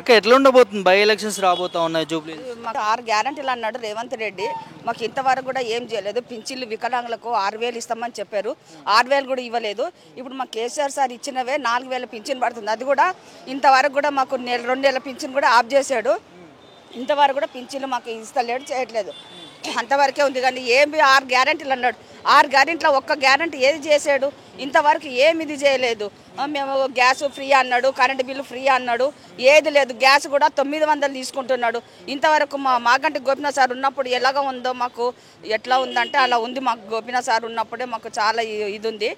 అక్క ఎట్లా ఉండబోతుంది బై ఎలక్షన్స్ రాబోతా ఉన్నాయి జూబ్లీ మాకు 6 గ్యారెంటీలు అన్నాడు రేవంత్ రెడ్డి. మాకు ఇంతవరకు కూడా ఏం చేయలేదు. పింఛన్లు వికలాంగులకు 6,000 ఇస్తామని చెప్పారు. 6,000 కూడా ఇవ్వలేదు. ఇప్పుడు మాకు కేసీఆర్ సార్ ఇచ్చినవే 4,000 పింఛన్ పడుతుంది. అది కూడా ఇంతవరకు కూడా మాకు 2 నెలల పింఛన్ కూడా ఆఫ్ చేశాడు. ఇంతవరకు కూడా పింఛన్లు మాకు ఇస్తలేడు, చేయట్లేదు. అంతవరకే ఉంది. కానీ ఏమి 6 గ్యారెంటీలు అన్నాడు. 6 గ్యారెంటీలో ఒక్క గ్యారెంటీ ఏది చేశాడు? ఇంతవరకు ఏమి ఇది చేయలేదు. మేము గ్యాస్ ఫ్రీ అన్నాడు, కరెంటు బిల్లు ఫ్రీ అన్నాడు, ఏది లేదు. గ్యాస్ కూడా 900 తీసుకుంటున్నాడు. ఇంతవరకు మాగంటి గోపినాథ్ సార్ ఉన్నప్పుడు ఎలాగ ఉందో మాకు ఎట్లా ఉందంటే అలా ఉంది. మాకు గోపినాథ్ సార్ ఉన్నప్పుడే మాకు చాలా ఇది ఉంది.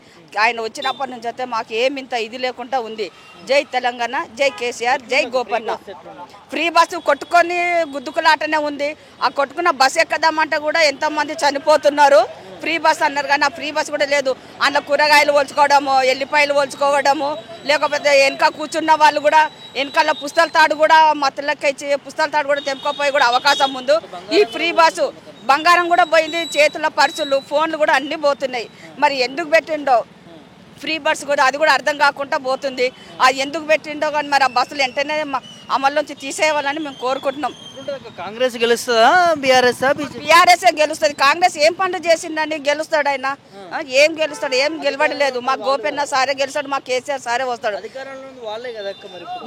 ఆయన వచ్చినప్పటి నుంచి అయితే మాకు ఏమి ఇంత ఇది లేకుండా ఉంది. జై తెలంగాణ, జై కేసీఆర్, జై గోపన్న. ఫ్రీ బస్సు కొట్టుకొని గుద్దుకులాటనే ఉంది. ఆ కొట్టుకున్న బస్సు ఎక్కదామంటే కూడా ఎంతమంది చనిపోతున్నారు. ఫ్రీ బస్ అన్నారు కానీ ఆ ఫ్రీ బస్ కూడా లేదు. అందులో కూరగాయలు పోల్చుకోవడము, ఎల్లిపాయలు పోల్చుకోవడము, లేకపోతే వెనక కూర్చున్న వాళ్ళు కూడా వెనకాల పుస్తల తాడు కూడా మత్తలెక్క ఇచ్చి పుస్తల తాడు కూడా తెంపుకోపోయి కూడా అవకాశం ఉంది. ఈ ఫ్రీ బస్సు బంగారం కూడా పోయింది, చేతుల పర్సులు, ఫోన్లు కూడా అన్నీ పోతున్నాయి. మరి ఎందుకు పెట్టిండో ఫ్రీ బస్ కూడా అది కూడా అర్థం కాకుండా పోతుంది. అది ఎందుకు పెట్టిండో కానీ మరి ఆ బస్సులు వెంటనే అమల్లోంచి తీసేయాలని మేము కోరుకుంటున్నాం. కాంగ్రెస్ గెలుస్తుందా బీఆర్ఎస్? బీఆర్ఎస్ఏ గెలుస్తుంది. కాంగ్రెస్ ఏం పనులు చేసిందని గెలుస్తాడు ఆయన? ఏం గెలుస్తాడు? ఏం గెలవడలేదు. మా గోపన్న సారే గెలుస్తాడు, మా కేసీఆర్ సారే వస్తాడు.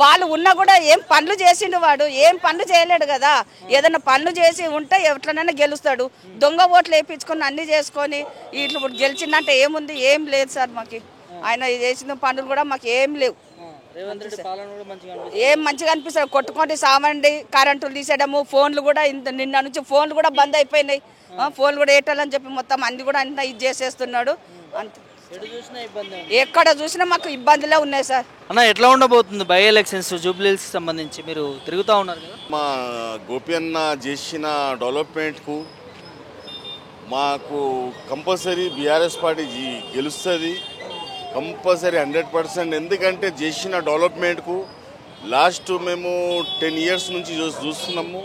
వాళ్ళు ఉన్నా కూడా ఏం పనులు చేసిండు వాడు? ఏం పనులు చేయలేడు కదా. ఏదైనా పనులు చేసి ఉంటే ఎట్లనైనా గెలుస్తాడు. దొంగ ఓట్లు వేయించుకొని అన్ని చేసుకొని ఇట్లా గెలిచిందంటే ఏముంది? ఏం లేదు సార్. మాకు ఆయన చేసిన పనులు కూడా మాకు ఏం లేవు. ఏం మంచిగా అనిపిస్తుంది. కొట్టుకొని సామండి, కరెంటులు తీసేయడము, ఫోన్లు కూడా నిన్న నుంచి ఫోన్లు కూడా బంద్ అయిపోయినాయి. ఫోన్లు కూడా వేయాలని చెప్పి మొత్తం అన్ని కూడా అంతా ఇది చేసేస్తున్నాడు. అంతే, ఎక్కడ చూసినా మాకు ఇబ్బందులే ఉన్నాయి సార్. అన్న ఎట్లా ఉండబోతుంది బై ఎలక్షన్స్ జూబ్లీస్ సంబంధించి? మీరు తిరుగుతూ ఉన్నారు కదా. మా గోపి అన్న చేసిన డెవలప్మెంట్కు మాకు కంపల్సరీ బీఆర్ఎస్ పార్టీ గెలుస్తుంది కంపల్సరీ 100%. ఎందుకంటే చేసిన డెవలప్మెంట్కు లాస్ట్ మేము 10 years నుంచి చూస్తున్నాము.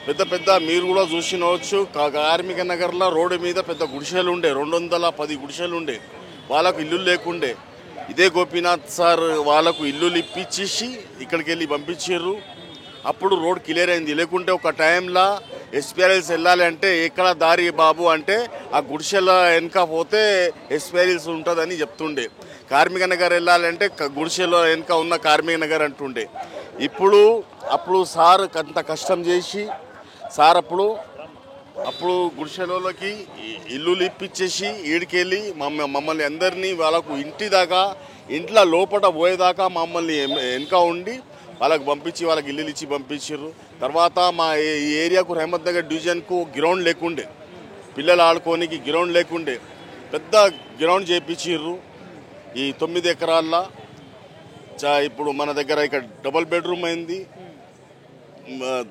పెద్ద మీరు కూడా చూసినవచ్చు. కార్మిక నగర్లో రోడ్డు మీద పెద్ద గుడిసెలు ఉండే, 210 గుడిసెలు ఉండే. వాళ్ళకు ఇల్లు లేకుండే. ఇదే గోపీనాథ్ సార్ వాళ్ళకు ఇల్లులు ఇప్పించేసి ఇక్కడికి వెళ్ళి పంపించారు. అప్పుడు రోడ్ క్లియర్ అయింది. లేకుంటే ఒక టైంలో ఎస్పీఆర్ఎల్స్ వెళ్ళాలి అంటే ఎక్కడ దారి బాబు అంటే ఆ గుడిసెల వెనక పోతే ఎస్పీఆర్ఎల్స్ ఉంటుందని చెప్తుండే. కార్మిక నగర్ వెళ్ళాలంటే గుడిసెల వెనక ఉన్న కార్మిక నగర్ అంటుండే. అప్పుడు సార్ అంత కష్టం చేసి సార్ అప్పుడు గుడిసెలకి ఇల్లులు ఇప్పించేసి ఈడికెళ్ళి మమ్మల్ని అందరినీ వాళ్ళకు ఇంట్లో లోపల పోయేదాకా మమ్మల్ని వెనక ఉండి వాళ్ళకి పంపించి వాళ్ళకి ఇల్లులు ఇచ్చి పంపించారు. తర్వాత మా ఈ ఏరియాకు రహమత్ నగర్ డివిజన్కు గ్రౌండ్ లేకుండే, పిల్లలు ఆడుకోనికి గ్రౌండ్ లేకుండే. పెద్ద గ్రౌండ్ చేయించారు ఈ 9 ఎకరాల్లో. ఇప్పుడు మన దగ్గర ఇక్కడ డబుల్ బెడ్రూమ్ అయింది,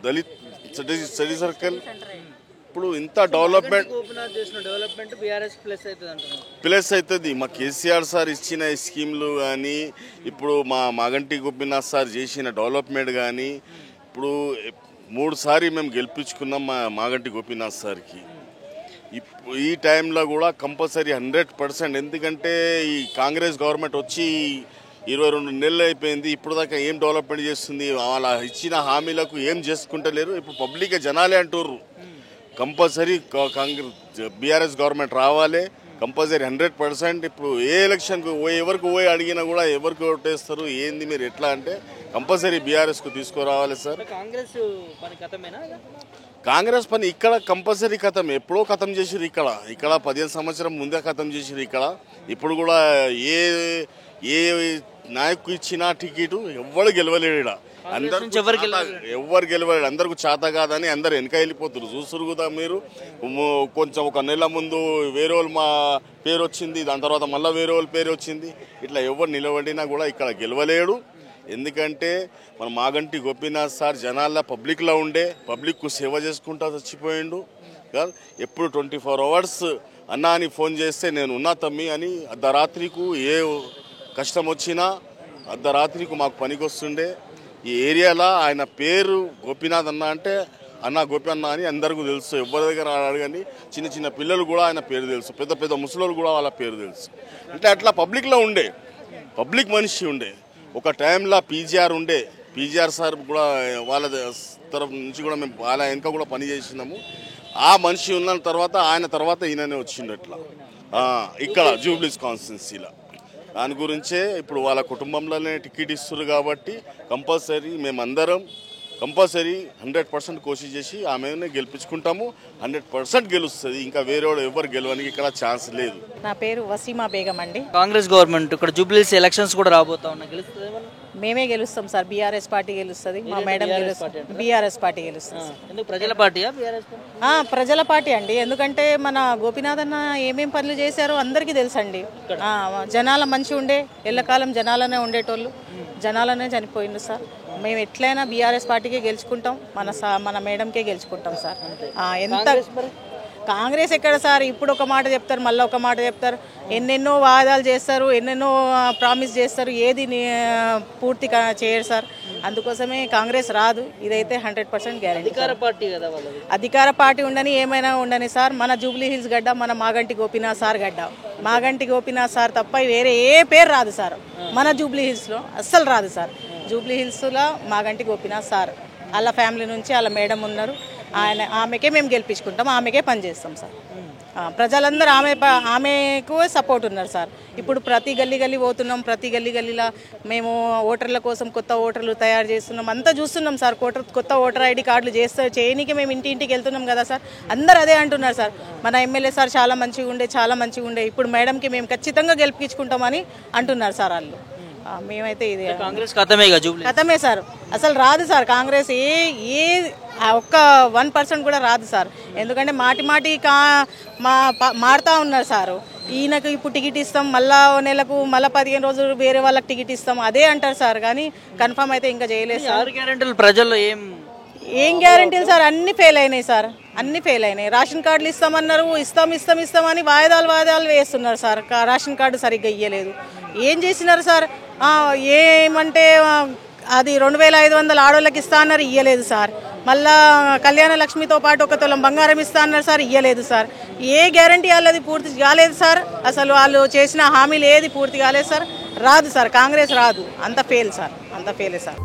దళిత్ స్టడీ సర్కిల్. ఇప్పుడు ఇంత డెవలప్మెంట్ ప్లస్ అవుతుంది. మా కేసీఆర్ సార్ ఇచ్చిన స్కీమ్లు కానీ, ఇప్పుడు మా మాగంటి గోపినాథ్ సార్ చేసిన డెవలప్మెంట్ కానీ, ఇప్పుడు 3 సార్లు మేము గెలిపించుకున్నాం మా మాగంటి గోపినాథ్ సార్కి. ఈ టైంలో కూడా కంపల్సరీ 100%. ఎందుకంటే ఈ కాంగ్రెస్ గవర్నమెంట్ వచ్చి 22 నెలలు అయిపోయింది. ఇప్పుడు దాకా ఏం డెవలప్మెంట్ చేస్తుంది? వాళ్ళ ఇచ్చిన హామీలకు ఏం చేసుకుంటలేరు. ఇప్పుడు పబ్లిక్ జనాలే అంటుర్రు కంపల్సరీ కాంగ్రెస్ బీఆర్ఎస్ గవర్నమెంట్ రావాలి కంపల్సరీ 100%. ఇప్పుడు ఏ ఎలక్షన్కు ఎవరికి అడిగినా కూడా ఎవరికి ఓటేస్తారు ఏంది మీరు ఎట్లా అంటే కంపల్సరీ బీఆర్ఎస్కు తీసుకురావాలి సార్. కాంగ్రెస్ పని ఇక్కడ కంపల్సరీ ఖతం, ఎప్పుడో ఖతం చేసిరు. ఇక్కడ 15 సంవత్సరం ముందే ఖతం చేసిరు. ఇప్పుడు కూడా ఏ నాయకు ఇచ్చిన టికెట్ ఎవ్వరు గెలవలేడు. ఎవరు గెలవలేడు. అందరికి చేత కాదని అందరు వెనక వెళ్ళిపోతారు. చూస్తురు కదా మీరు. కొంచెం ఒక నెల ముందు వేరే వాళ్ళు మా పేరు వచ్చింది, దాని తర్వాత మళ్ళీ వేరే వాళ్ళ పేరు వచ్చింది. ఇట్లా ఎవరు నిలబడినా కూడా ఇక్కడ గెలవలేడు. ఎందుకంటే మన మాగంటి గోపీనాథ్ సార్ జనాల్లో పబ్లిక్లో ఉండే, పబ్లిక్కు సేవ చేసుకుంటా చచ్చిపోయిండు. ఎప్పుడు 24 hours అన్నా అని ఫోన్ చేస్తే నేను ఉన్నా తమ్మి అని, అర్ధరాత్రికు ఏ కష్టం వచ్చినా అర్ధరాత్రికి మాకు పనికి వస్తుండే. ఈ ఏరియాలో ఆయన పేరు గోపీనాథ్ అన్న అంటే అన్న గోపి అన్న అని అందరికీ తెలుసు. ఎవరి దగ్గర అడగని చిన్న పిల్లలు కూడా ఆయన పేరు తెలుసు, పెద్ద ముసలోళ్ళు కూడా వాళ్ళ పేరు తెలుసు. అంటే అట్లా పబ్లిక్లో ఉండే, పబ్లిక్ మనిషి ఉండే. ఒక టైంలో పీజీఆర్ ఉండే, పీజీఆర్ సార్ కూడా వాళ్ళ తరఫు నుంచి కూడా మేము వాళ్ళ వెనక కూడా పని చేసినాము. ఆ మనిషి ఉన్న తర్వాత ఆయన తర్వాత ఈయననే వచ్చిండు అట్లా ఇక్కడ జూబ్లీస్ కాన్స్టిట్యున్సీలో. దాని గురించే ఇప్పుడు వాళ్ళ కుటుంబంలోనే టికెట్ ఇస్తారు కాబట్టి కంపల్సరీ మేమందరం 100% కోషిష్ చేసి ఆమెనే గెలిపించుకుంటాము. 100% గెలుస్తుంది. ఇంకా వేరే వాళ్ళు ఎవరు గెలవడానికి ఇక్కడ ఛాన్స్ లేదు. నా పేరు వసీమా బేగం అండి. కాంగ్రెస్ గవర్నమెంట్ ఇక్కడ జూబ్లీస్ ఎలక్షన్స్ కూడా రాబోతా ఉన్నాయి, గెలుస్తుంది మేమే గెలుస్తాం సార్. బీఆర్ఎస్ పార్టీ గెలుస్తుంది, మా మేడం గెలుస్తుంది. బీఆర్ఎస్ పార్టీ గెలుస్తుంది. ఎందుకు ప్రజల పార్టీయా బీఆర్ఎస్ పార్టీ? ప్రజల పార్టీ అండి. ఎందుకంటే మన గోపీనాథ్ అన్న ఏమేం పనులు చేశారో అందరికీ తెలుసండి. జనాల మంచి ఉండే, ఎల్లకాలం జనాలనే ఉండేటోళ్ళు, జనాలనే చనిపోయిండు సార్. మేము ఎట్లయినా బీఆర్ఎస్ పార్టీకే గెలుచుకుంటాం, మన మేడంకే గెలుచుకుంటాం సార్. ఎంత కాంగ్రెస్ ఎక్కడ సార్, ఇప్పుడు ఒక మాట చెప్తారు, మళ్ళీ ఒక మాట చెప్తారు, ఎన్నెన్నో వాదాలు చేస్తారు, ఎన్నెన్నో ప్రామిస్ చేస్తారు, ఏది పూర్తిగా చేయరు సార్. అందుకోసమే కాంగ్రెస్ రాదు, ఇదైతే 100% గ్యారెంటీ. అధికార పార్టీ కదా వాళ్ళది. అధికార పార్టీ ఉండని, ఏమైనా ఉండని సార్. మన జూబ్లీ హిల్స్ గడ్డ, మన మాగంటి గోపీనాథ్ సార్ గడ్డ. మాగంటి గోపీనాథ్ సార్ తప్ప వేరే ఏ పేరు రాదు సార్ మన జూబ్లీ హిల్స్లో, అస్సలు రాదు సార్. జూబ్లీ హిల్స్లో మాగంటి గోపీనాథ్ సార్, వాళ్ళ ఫ్యామిలీ నుంచి వాళ్ళ మేడం ఉన్నారు, ఆమెకే మేము గెలిపించుకుంటాం, ఆమెకే పనిచేస్తాం సార్. ప్రజలందరూ ఆమెకు సపోర్ట్ ఉన్నారు సార్. ఇప్పుడు ప్రతి గల్లీ పోతున్నాం, ప్రతి గల్లీలో మేము ఓటర్ల కోసం కొత్త ఓటర్లు తయారు చేస్తున్నాం, అంతా చూస్తున్నాం సార్. కొత్త ఓటర్ ఐడి కార్డులు చేయనీకి మేము ఇంటింటికి వెళ్తున్నాం కదా సార్. అందరూ అదే అంటున్నారు సార్, మన ఎమ్మెల్యే సార్ చాలా మంచిగా ఉండే, ఇప్పుడు మేడంకి మేము ఖచ్చితంగా గెలిపించుకుంటామని అంటున్నారు సార్ వాళ్ళు. మేమైతే ఇది కాంగ్రెస్ కథమే సార్, అసలు రాదు సార్ కాంగ్రెస్. ఒక్క 1% కూడా రాదు సార్. ఎందుకంటే మాటి మారుతా ఉన్నారు సార్. ఈయనకు ఇప్పుడు టికెట్ ఇస్తాం, మళ్ళా నెలకు మళ్ళీ 15 రోజులు వేరే వాళ్ళకి టికెట్ ఇస్తాం అదే అంటారు సార్. కానీ కన్ఫర్మ్ అయితే ఇంకా చేయలేదు సార్. గ్యారెంటీలు ప్రజల్లో ఏం గ్యారెంటీలు సార్, అన్ని ఫెయిల్ అయినాయి సార్, అన్ని ఫెయిల్ అయినాయి. రేషన్ కార్డులు ఇస్తామన్నారు, ఇస్తామని వాయిదాలు వేస్తున్నారు సార్. రేషన్ కార్డు సరిగ్గా ఇయ్యలేదు. ఏం చేసినారు సార్, ఏమంటే అది 2500 ఆడోళ్ళకి ఇస్తా అన్నారు, ఇయ్యలేదు సార్. మళ్ళా కళ్యాణ లక్ష్మితో పాటు 1 తులం బంగారం ఇస్తా అన్నారు సార్, ఇయ్యలేదు సార్. ఏ గ్యారంటీ వాళ్ళది పూర్తి కాలేదు సార్. అసలు వాళ్ళు చేసిన హామీలు ఏది పూర్తి కాలేదు సార్. రాదు సార్, కాంగ్రెస్ రాదు, అంత ఫెయిల్ సార్, అంత ఫెయిలే సార్.